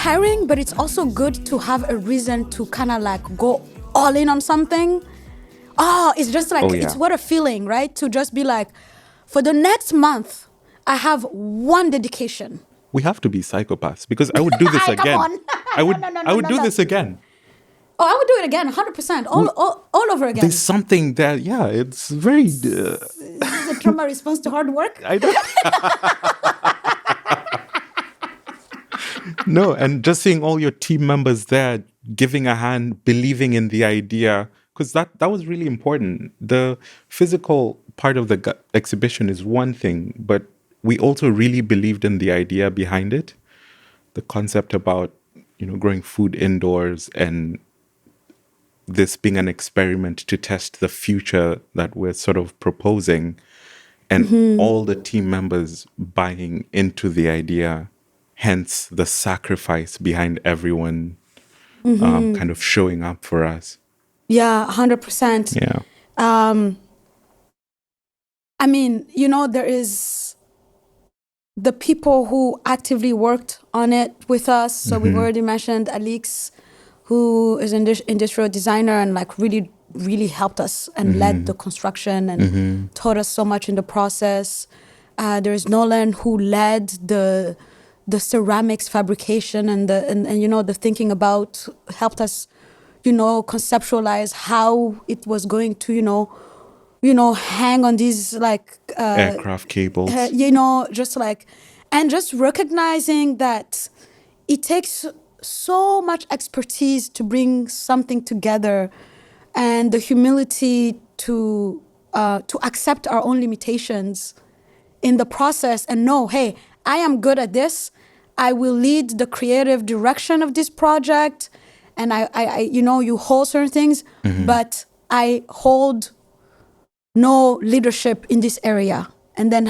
tiring, but it's also good to have a reason to kind of like go all in on something. It's just like, Oh, yeah. it's what a feeling, right? To just be like, for the next month, I have one dedication. We have to be psychopaths because I would do this Come again. on. I would No. do this again. Oh, I would do it again, 100%, all over again. There's something that, yeah, it's very... This is a trauma response to hard work. I don't... No, and just seeing all your team members there giving a hand, believing in the idea, because that was really important. The physical part of the exhibition is one thing, but we also really believed in the idea behind it. The concept about, growing food indoors and this being an experiment to test the future that we're sort of proposing, and all the team members buying into the idea, hence the sacrifice behind everyone kind of showing up for us. Yeah, 100%. Yeah. I mean, there is the people who actively worked on it with us. So we've already mentioned Alix, who is an industrial designer and like really, really helped us and led the construction and taught us so much in the process. There's Nolan, who led the ceramics fabrication and the thinking about, helped us, conceptualize how it was going to, hang on these like Aircraft cables. Just like, and just recognizing that it takes so much expertise to bring something together, and the humility to accept our own limitations in the process and know, hey, I am good at this. I will lead the creative direction of this project, and I you hold certain things, but I hold no leadership in this area. And then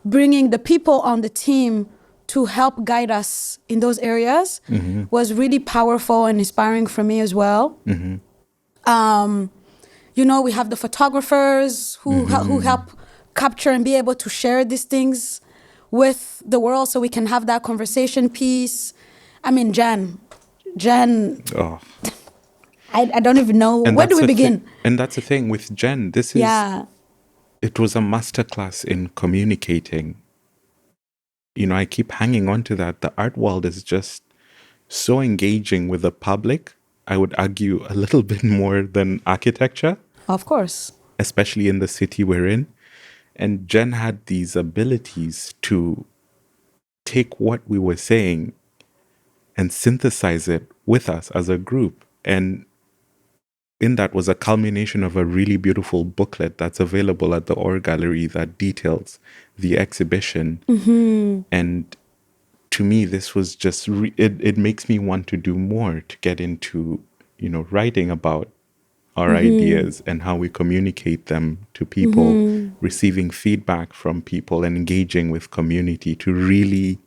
bringing the people on the team to help guide us in those areas was really powerful and inspiring for me as well. We have the photographers who help capture and be able to share these things with the world so we can have that conversation piece. I mean, Jen, Oh. I don't even know. Where do we begin? And that's the thing with Jen. This is... Yeah. It was a masterclass in communicating. I keep hanging on to that. The art world is just so engaging with the public. I would argue a little bit more than architecture. Of course. Especially in the city we're in. And Jen had these abilities to take what we were saying and synthesize it with us as a group. And in that was a culmination of a really beautiful booklet that's available at the Or Gallery that details the exhibition. And to me, this was just, it makes me want to do more, to get into, writing about our ideas and how we communicate them to people, receiving feedback from people and engaging with community to really,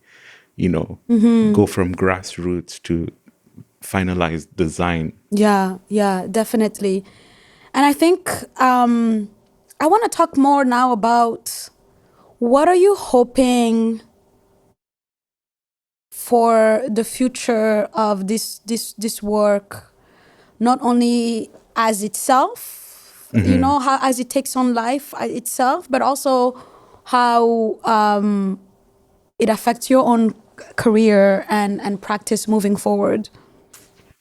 go from grassroots to finalized design. Yeah, definitely. And I think I want to talk more now about, what are you hoping for the future of this work, not only as itself, how as it takes on life itself, but also how it affects your own career and practice moving forward?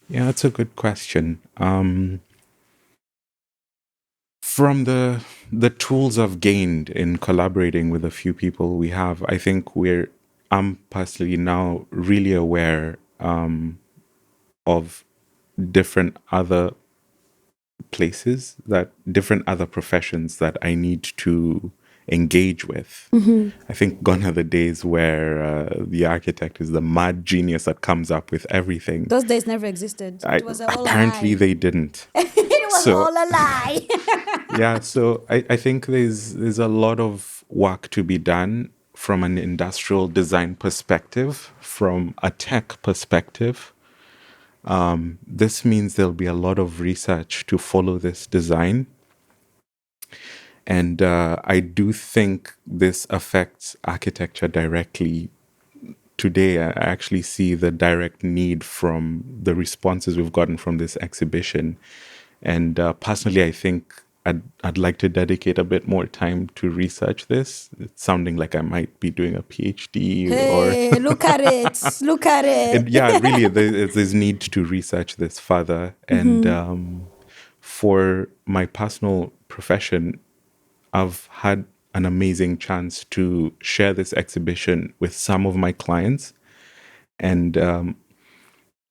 Yeah, that's a good question. From the tools I've gained in collaborating with a few people we have, I think I'm personally now really aware of different other places, different other professions that I need to engage with. I think gone are the days where the architect is the mad genius that comes up with everything. Those days never existed. It was all apparently a lie. They didn't. It was all a lie. Yeah, so I think there's a lot of work to be done from an industrial design perspective, from a tech perspective. This means there'll be a lot of research to follow this design. And I do think this affects architecture directly today I actually see the direct need from the responses we've gotten from this exhibition. And personally, I think I'd like to dedicate a bit more time to research this. It's sounding like I might be doing a PhD or Hey, look at it. Look at it. yeah, really, there's need to research this further. And for my personal profession, I've had an amazing chance to share this exhibition with some of my clients. And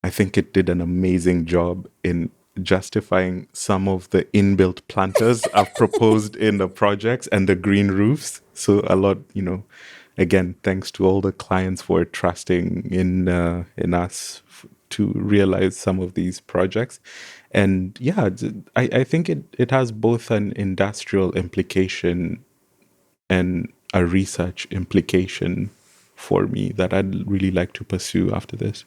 I think it did an amazing job in justifying some of the inbuilt planters I've proposed in the projects and the green roofs. So a lot, again, thanks to all the clients for trusting in us to realize some of these projects. And yeah, I think it has both an industrial implication and a research implication for me that I'd really like to pursue after this.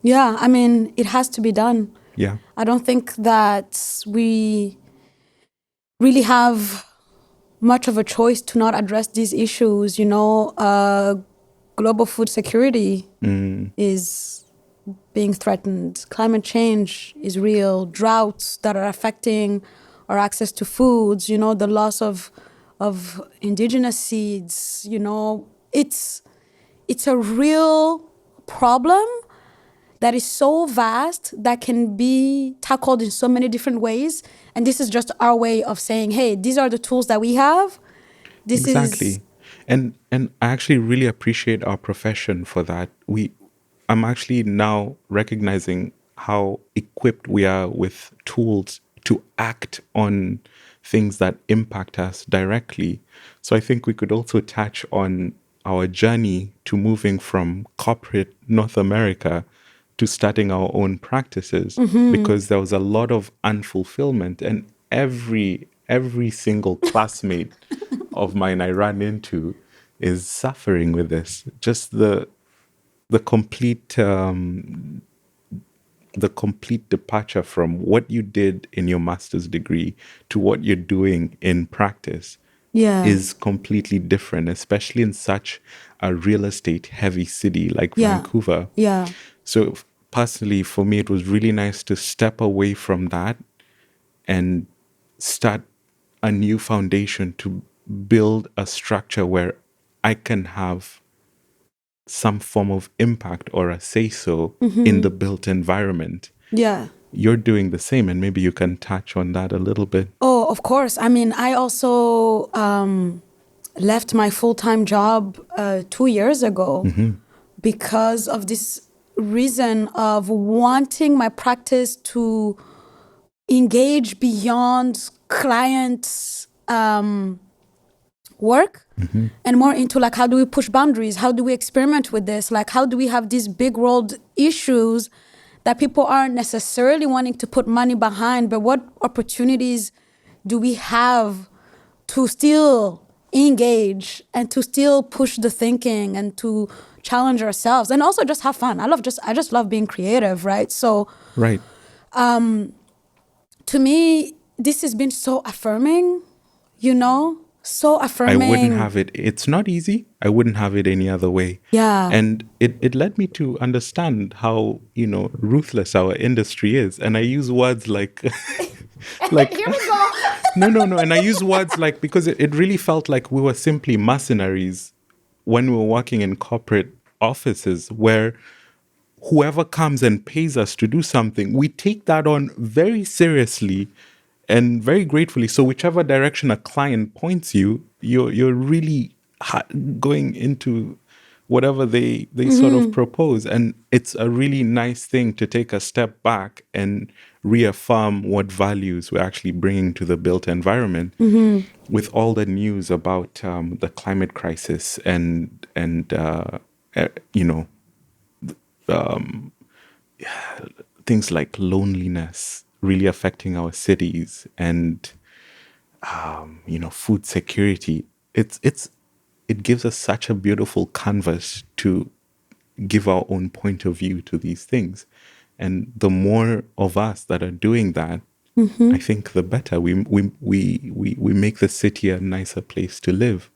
Yeah, I mean, it has to be done. Yeah. I don't think that we really have much of a choice to not address these issues. Global food security is being threatened. Climate change is real. Droughts that are affecting our access to foods. The loss of indigenous seeds. It's a real problem that is so vast that can be tackled in so many different ways. And this is just our way of saying, hey, these are the tools that we have. This Exactly. is And I actually really appreciate our profession for that. I'm actually now recognizing how equipped we are with tools to act on things that impact us directly. So I think we could also touch on our journey to moving from corporate North America to starting our own practices, because there was a lot of unfulfillment, and every single classmate of mine I ran into is suffering with this. Just the complete departure from what you did in your master's degree to what you're doing in practice yeah. is completely different, especially in such a real estate heavy city like Yeah. Vancouver. Yeah. So personally, for me, it was really nice to step away from that and start a new foundation to build a structure where I can have some form of impact or a say so in the built environment. Yeah. You're doing the same, and maybe you can touch on that a little bit. Oh, of course. I mean, I also left my full-time job 2 years ago because of this reason of wanting my practice to engage beyond clients' work and more into like, how do we push boundaries? How do we experiment with this? Like, how do we have these big world issues that people aren't necessarily wanting to put money behind, but what opportunities do we have to still engage and to still push the thinking and to challenge ourselves and also just have fun. I just love being creative, right? So Right. to me, this has been so affirming, so I wouldn't affirming. have it. It's not easy. I wouldn't have it any other way. Yeah. And it led me to understand how, ruthless our industry is. And I use words like, like, Here we go. no. And I use words like, because it really felt like we were simply mercenaries when we were working in corporate offices where whoever comes and pays us to do something, we take that on very seriously and very gratefully. So whichever direction a client points you, you're really going into whatever they sort of propose. And it's a really nice thing to take a step back and reaffirm what values we're actually bringing to the built environment with all the news about the climate crisis and things like loneliness really affecting our cities and food security. It gives us such a beautiful canvas to give our own point of view to these things, and the more of us that are doing that, I think the better we make the city a nicer place to live.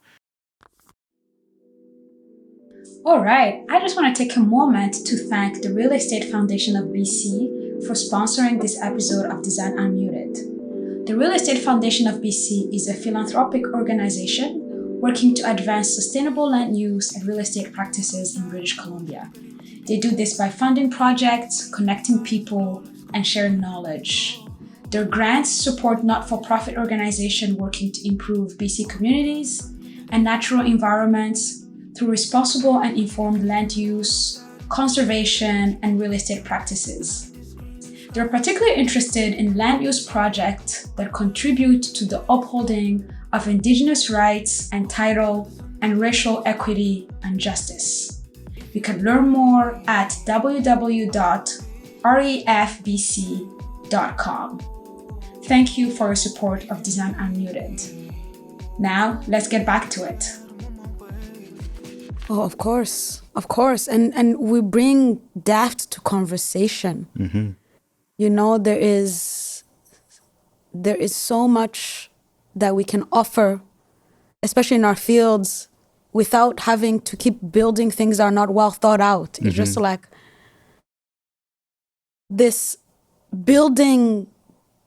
All right, I just want to take a moment to thank the Real Estate Foundation of BC for sponsoring this episode of Design Unmuted. The Real Estate Foundation of BC is a philanthropic organization working to advance sustainable land use and real estate practices in British Columbia. They do this by funding projects, connecting people, and sharing knowledge. Their grants support not-for-profit organizations working to improve BC communities and natural environments through responsible and informed land use, conservation, and real estate practices. They're particularly interested in land use projects that contribute to the upholding of Indigenous rights and title and racial equity and justice. You can learn more at www.refbc.com. Thank you for your support of Design Unmuted. Now, let's get back to it. Oh, of course. And we bring depth to conversation. Mm-hmm. You know, there is so much that we can offer, especially in our fields, without having to keep building things that are not well thought out. It's just like this building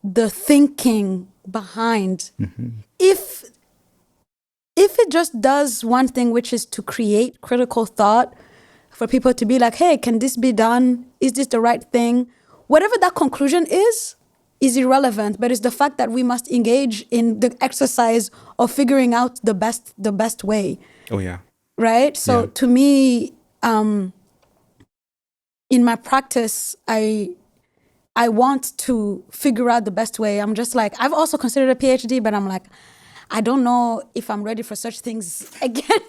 the thinking behind. If it just does one thing, which is to create critical thought for people to be like, hey, can this be done? Is this the right thing? Whatever that conclusion is irrelevant, but it's the fact that we must engage in the exercise of figuring out the best way. Oh, yeah. Right? So to me, in my practice, I want to figure out the best way. I'm just like, I've also considered a PhD, but I'm like, I don't know if I'm ready for such things again.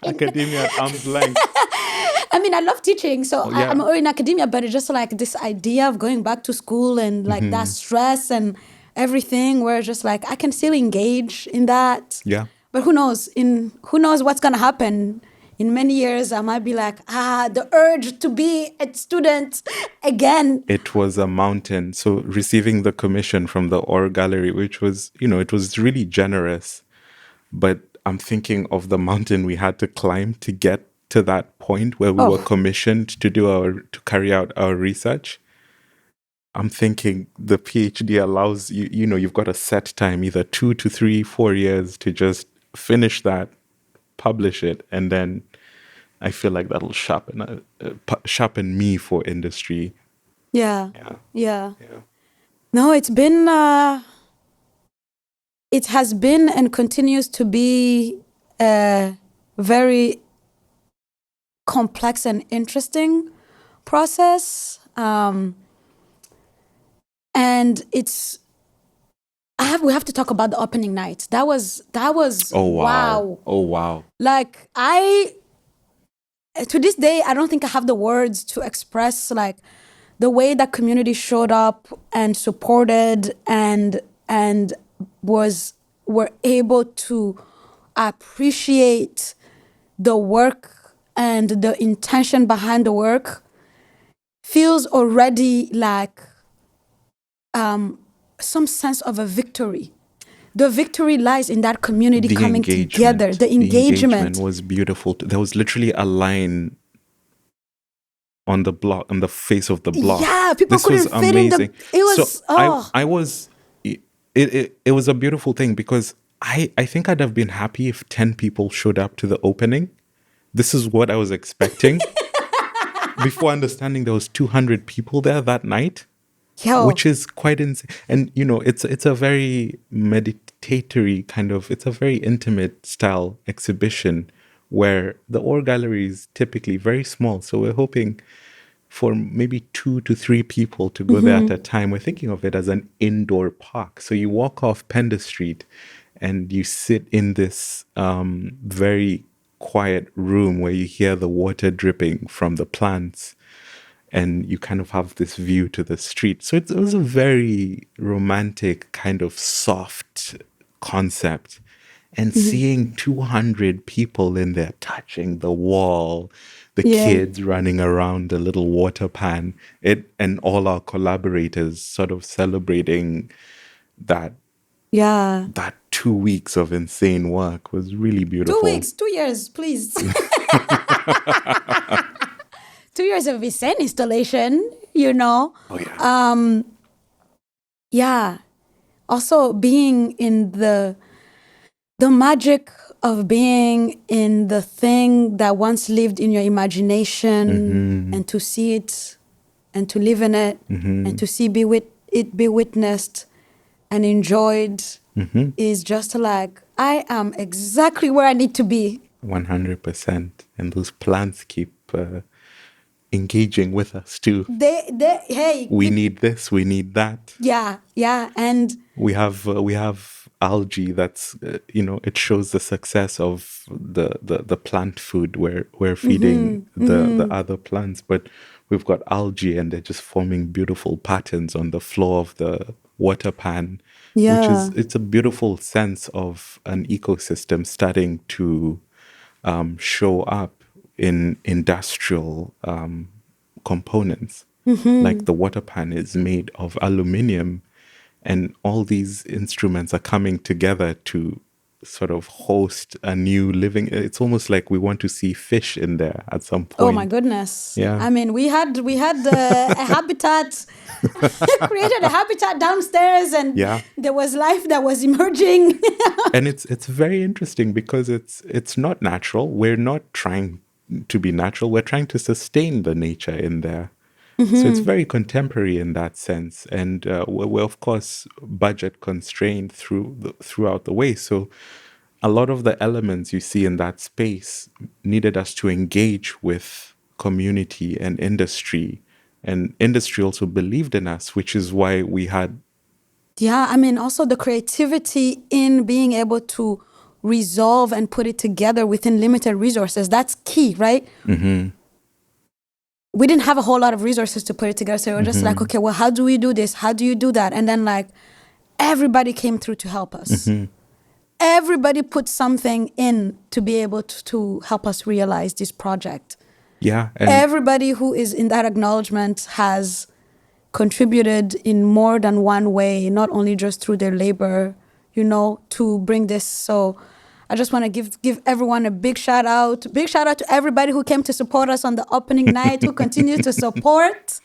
Academia at arm's length. I mean, I love teaching, so I'm already in academia, but it's just like this idea of going back to school and like that stress and everything, where it's just like, I can still engage in that. Yeah. But who knows? Who knows what's going to happen? In many years, I might be like, the urge to be a student again. It was a mountain. So receiving the commission from the Or Gallery, which was, it was really generous. But I'm thinking of the mountain we had to climb to get to that point where we were commissioned to carry out our research. I'm thinking the PhD allows you, you've got a set time, either 2 to 3, 4 years to just finish that, publish it, and then I feel like that'll sharpen me for industry. Yeah. No, it has been and continues to be a very complex and interesting process. And we have to talk about the opening night. That was wow. Oh, wow. Like to this day, I don't think I have the words to express like the way that community showed up and supported and were able to appreciate the work and the intention behind the work. Feels already like some sense of a victory. The victory lies in that community coming together. The engagement was beautiful. There was literally a line on the block, on the face of the block. Yeah, people couldn't fit in the. It was. It was a beautiful thing because I think I'd have been happy if 10 people showed up to the opening. This is what I was expecting. Before understanding there was 200 people there that night. Which is quite insane. And, it's a very meditatory kind of, it's a very intimate style exhibition where the Or Gallery is typically very small. So we're hoping for maybe 2 to 3 people to go there at a time. We're thinking of it as an indoor park. So you walk off Pender Street and you sit in this very quiet room where you hear the water dripping from the plants. And you kind of have this view to the street. So it was a very romantic, kind of soft concept. And seeing 200 people in there touching the wall, the kids running around the little water pan, and all our collaborators sort of celebrating that 2 weeks of insane work was really 2 beautiful. weeks, 2 years, please. 2 years of insane installation, you know. Oh yeah. Yeah. Also being in the magic of being in the thing that once lived in your imagination and to see it and to live in it and to see it be witnessed and enjoyed is just like, I am exactly where I need to be. 100%. And those plants keep engaging with us too. Hey, We need this, we need that. yeah, and We have algae that's it shows the success of the plant food where we're feeding the other plants, but we've got algae and they're just forming beautiful patterns on the floor of the water pan, yeah, it's a beautiful sense of an ecosystem starting to show up in industrial components. Like the water pan is made of aluminium, and all these instruments are coming together to sort of host a new living. It's almost like we want to see fish in there at some point. Oh my goodness. Yeah. I mean, we had a habitat, created a habitat downstairs, and Yeah. there was life that was emerging. And it's very interesting because it's not natural. We're not trying to be natural. We're trying to sustain the nature in there. So it's very contemporary in that sense, and we're of course budget constrained throughout the way. So a lot of the elements you see in that space needed us to engage with community and industry also believed in us, which is why we had. Yeah, I mean, also the creativity in being able to resolve and put it together within limited resources. That's key, right? We didn't have a whole lot of resources to put it together. So we were just like, okay, well, how do we do this? How do you do that? And then like everybody came through to help us. Everybody put something in to be able to help us realize this project. Yeah. And Everybody who is in that acknowledgement has contributed in more than one way, not only just through their labor, to bring this. So I just want to give everyone a big shout out. Big shout out to everybody who came to support us on the opening night, who continues to support.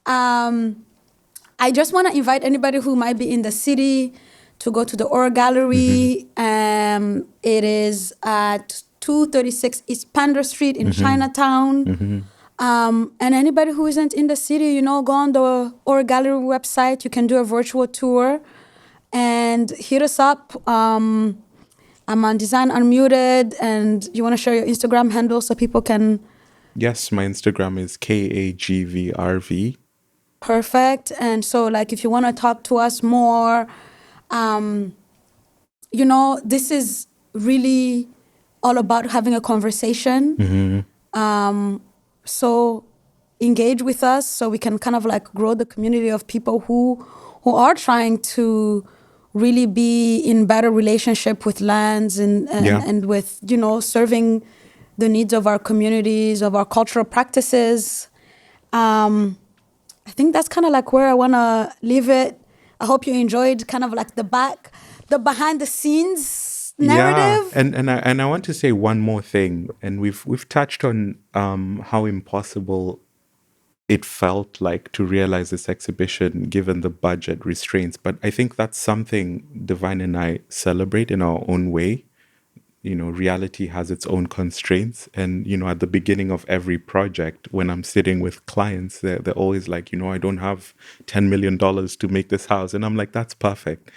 I just want to invite anybody who might be in the city to go to the Ore Gallery. It is at 236 East Panda Street in Chinatown. And anybody who isn't in the city, go on the Ore Gallery website. You can do a virtual tour and hit us up. I'm on Design Unmuted, and you want to share your Instagram handle so people can... Yes, my Instagram is KAGVRV. Perfect. And so like if you want to talk to us more, this is really all about having a conversation. So engage with us so we can kind of like grow the community of people who are trying to really be in better relationship with lands and with, serving the needs of our communities, of our cultural practices. I think that's kind of like where I want to leave it. I hope you enjoyed kind of like the behind the scenes narrative. Yeah, and I want to say one more thing, and we've touched on how impossible it felt like to realize this exhibition given the budget restraints. But I think that's something Divine and I celebrate in our own way. Reality has its own constraints. And, at the beginning of every project, when I'm sitting with clients, they're always like, I don't have $10 million to make this house. And I'm like, that's perfect.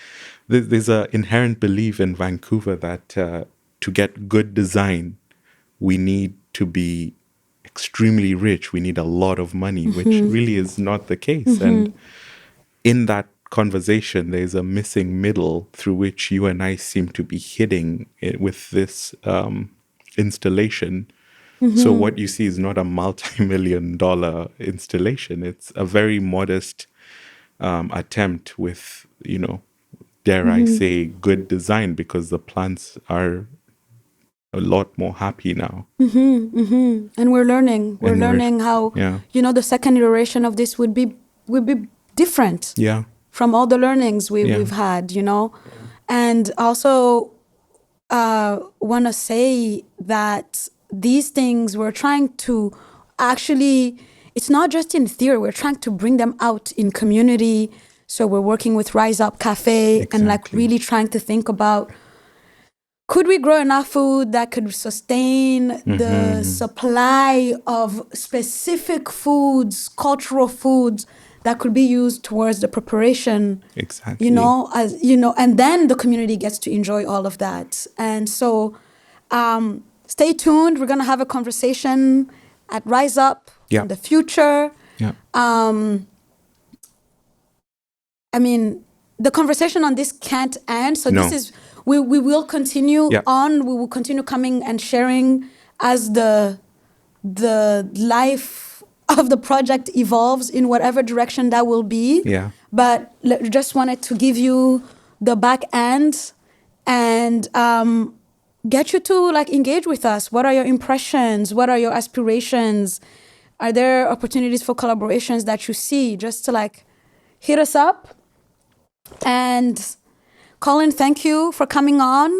There's an inherent belief in Vancouver that to get good design, we need to be extremely rich. We need a lot of money, which really is not the case. And in that conversation, there's a missing middle through which you and I seem to be hitting it with this installation. So what you see is not a multi-million-dollar installation. It's a very modest attempt with, dare I say, good design, because the plants are a lot more happy now. And we're learning. We're learning how, the second iteration of this would be different. Yeah. From all the learnings we've had, And also want to say that these things we're trying to actually, it's not just in theory, we're trying to bring them out in community. So we're working with Rise Up Cafe and like really trying to think about, could we grow enough food that could sustain the supply of specific foods, cultural foods that could be used towards the preparation? Exactly. And then the community gets to enjoy all of that. And so stay tuned. We're going to have a conversation at Rise Up in the future. Yeah. I mean, the conversation on this can't end. So this is, we will continue on. We will continue coming and sharing as the life of the project evolves in whatever direction that will be. Yeah. But just wanted to give you the back end and get you to like engage with us. What are your impressions? What are your aspirations? Are there opportunities for collaborations that you see? Just to like hit us up. And Colin, thank you for coming on.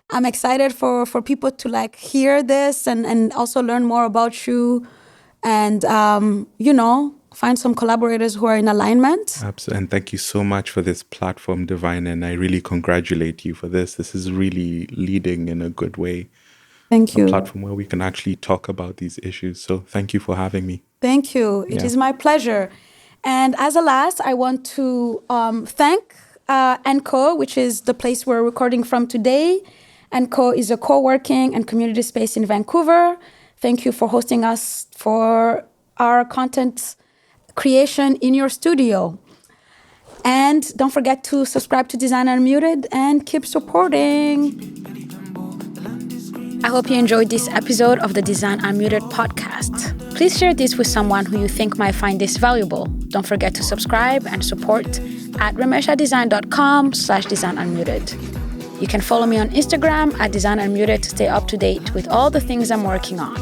I'm excited for people to like hear this and also learn more about you and, find some collaborators who are in alignment. Absolutely. And thank you so much for this platform, Divine. And I really congratulate you for this. This is really leading in a good way. Thank you. A platform where we can actually talk about these issues. So thank you for having me. Thank you. It is my pleasure. And as a last, I want to thank ENCO, which is the place we're recording from today. ENCO is a co-working and community space in Vancouver. Thank you for hosting us for our content creation in your studio. And don't forget to subscribe to Design Unmuted and keep supporting. I hope you enjoyed this episode of the Design Unmuted podcast. Please share this with someone who you think might find this valuable. Don't forget to subscribe and support at remeshadesign.com/designunmuted. You can follow me on Instagram at Design Unmuted to stay up to date with all the things I'm working on.